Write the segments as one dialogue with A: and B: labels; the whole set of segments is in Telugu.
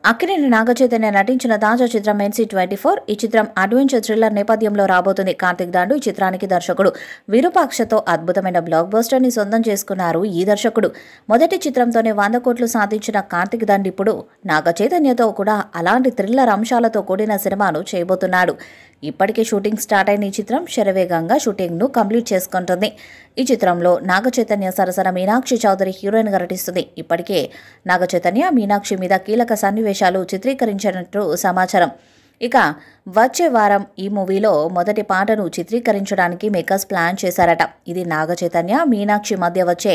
A: అక్కినేని నాగచైతన్య నటించిన తాజా చిత్రం NC24. ఈ చిత్రం అడ్వెంచర్ థ్రిల్లర్ నేపథ్యంలో రాబోతుంది. కార్తిక్ దాండు ఈ చిత్రానికి దర్శకుడు. విరూపాక్షతో అద్భుతమైన బ్లాక్ బస్టర్ ని సొంతం చేసుకున్నారు ఈ దర్శకుడు. మొదటి చిత్రంతోనే 100 కోట్లు సాధించిన కార్తిక్ దాండు ఇప్పుడు నాగచైతన్యతో కూడా అలాంటి థ్రిల్లర్ అంశాలతో కూడిన సినిమాను చేయబోతున్నాడు. ఇప్పటికే షూటింగ్ స్టార్ట్ అయిన ఈ చిత్రం శరవేగంగా షూటింగ్ను కంప్లీట్ చేసుకుంటుంది. ఈ చిత్రంలో నాగచైతన్య సరసన మీనాక్షి చౌదరి హీరోయిన్గా నటిస్తుంది. ఇప్పటికే నాగచైతన్య మీనాక్షి మీద కీలక సన్నివేశాలు చిత్రీకరించినట్టు సమాచారం. ఇక వచ్చే వారం ఈ మూవీలో మొదటి పాటను చిత్రీకరించడానికి మేకర్స్ ప్లాన్ చేశారట. ఇది నాగచైతన్య మీనాక్షి మధ్య వచ్చే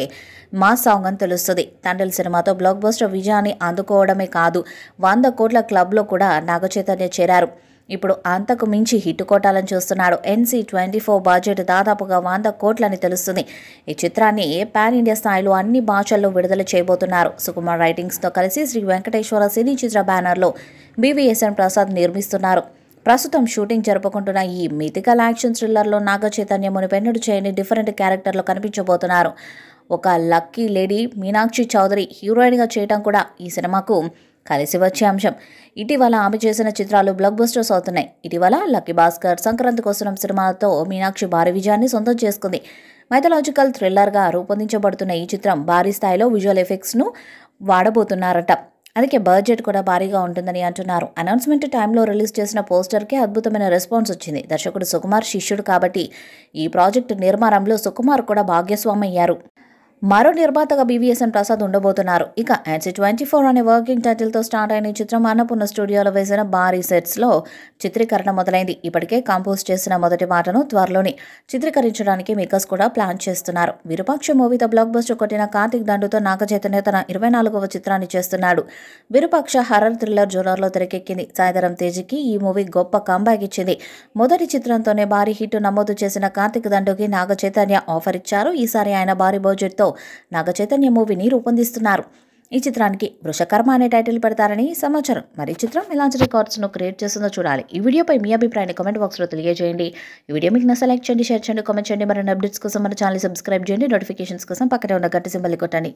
A: మాస్ సాంగ్ అని తెలుస్తుంది. తండ్రి సినిమాతో బ్లాక్ బస్టర్ విజయాన్ని అందుకోవడమే కాదు 100 కోట్ల క్లబ్లో కూడా నాగచైతన్య చేరారు. ఇప్పుడు అంతకు మించి హిట్ కొట్టాలని చూస్తున్నాడు. NC24 బడ్జెట్ దాదాపుగా 100 కోట్లని తెలుస్తుంది. ఈ చిత్రాన్ని పాన్ ఇండియా స్థాయిలో అన్ని భాషల్లో విడుదల చేయబోతున్నారు. సుకుమార్ రైటింగ్స్తో కలిసి శ్రీ వెంకటేశ్వర సినీ చిత్ర బ్యానర్లో BVSN ప్రసాద్ నిర్మిస్తున్నారు. ప్రస్తుతం షూటింగ్ జరుపుకుంటున్న ఈ మిథికల్ యాక్షన్ థ్రిల్లర్లో నాగచైతన్య మునిపెన్నడు చేయని డిఫరెంట్ క్యారెక్టర్లో కనిపించబోతున్నారు. ఒక లక్కీ లేడీ మీనాక్షి చౌదరి హీరోయిన్గా చేయడం కూడా ఈ సినిమాకు కలిసి వచ్చే అంశం. ఇటీవల ఆమె చేసిన చిత్రాలు బ్లాక్ బస్టర్స్ అవుతున్నాయి. ఇటీవల లక్కీ భాస్కర్, సంక్రాంతి కోసం సినిమాతో మీనాక్షి భారీ విజయాన్ని సొంతం చేసుకుంది. మైథలాజికల్ థ్రిల్లర్గా రూపొందించబడుతున్న ఈ చిత్రం భారీ స్థాయిలో విజువల్ ఎఫెక్ట్స్ను వాడబోతున్నారట. అందుకే బడ్జెట్ కూడా భారీగా ఉంటుందని అంటున్నారు. అనౌన్స్మెంట్ టైంలో రిలీజ్ చేసిన పోస్టర్కే అద్భుతమైన రెస్పాన్స్ వచ్చింది. దర్శకుడు సుకుమార్ శిష్యుడు కాబట్టి ఈ ప్రాజెక్టు నిర్మాణంలో సుకుమార్ కూడా భాగస్వామి అయ్యారు. మరో నిర్మాతగా BVSN ప్రసాద్ ఉండబోతున్నారు. ఇక NC24 అనే వర్కింగ్ టైటిల్తో స్టార్ట్ అయిన ఈ చిత్రం అన్నపూర్ణ స్టూడియోలో వేసిన భారీ సెట్స్లో చిత్రీకరణ మొదలైంది. ఇప్పటికే కంపోజ్ చేసిన మొదటి పాటను త్వరలోనే చిత్రీకరించడానికి మేకర్స్ కూడా ప్లాన్ చేస్తున్నారు. విరూపాక్ష మూవీతో బ్లాక్ బస్టర్ కొట్టిన కార్తిక్ దాండుతో నాగచైతన్య తన 24వ చిత్రాన్ని చేస్తున్నాడు. విరూపాక్ష హర్రర్ థ్రిల్లర్ జోనర్లో తెరకెక్కింది. సాయిధరం తేజ్కి ఈ మూవీ గొప్ప కంబ్యాక్ ఇచ్చింది. మొదటి చిత్రంతోనే భారీ హిట్ నమోదు చేసిన కార్తిక్ దాండుకి నాగచైతన్య ఆఫర్ ఇచ్చారు. ఈసారి ఆయన భారీ బడ్జెట్తో నాగచైతన్య మూవీని రూపొందిస్తున్నారు. ఈ చిత్రానికి వృషకర్మ అనే టైటిల్ పెడతారని సమాచారం. మరి ఈ చిత్రం ఎలాంటి రికార్డ్స్ను క్రియేట్ చేస్తుందో చూడాలి. ఈ వీడియోపై మీ అభిప్రాయాన్ని కామెంట్ బాక్స్లో తెలియజేయండి. ఈ వీడియో మీకు నచ్చితే లైక్ చేయండి, షేర్ చేయండి, కామెంట్ చేయండి. మరిన్ని అప్డేట్స్ కోసం మన ఛానల్ సబ్స్క్రైబ్ చేయండి. నోటిఫికేషన్స్ కోసం పక్కనే ఉన్న గంట సింబల్ కొట్టండి.